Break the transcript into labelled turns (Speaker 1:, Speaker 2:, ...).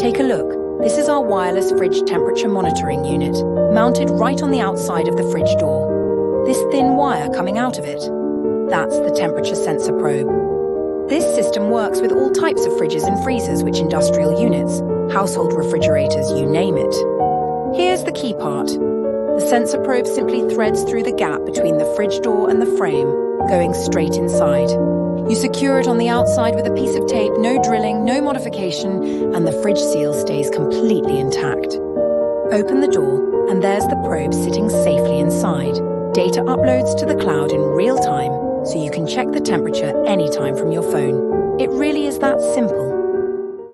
Speaker 1: Take a look. This is our wireless fridge temperature monitoring unit, mounted right on the outside of the fridge door. This thin wire coming out of it, that's the temperature sensor probe. This system works with all types of fridges and freezers, which industrial units, household refrigerators, you name it. Here's the key part. The sensor probe simply threads through the gap between the fridge door and the frame, going straight inside. You secure it on the outside with a piece of tape, no drilling, no modification, and the fridge seal stays completely intact. Open the door, and there's the probe sitting safely inside. Data uploads to the cloud in real time, so you can check the temperature anytime from your phone. It really is that simple.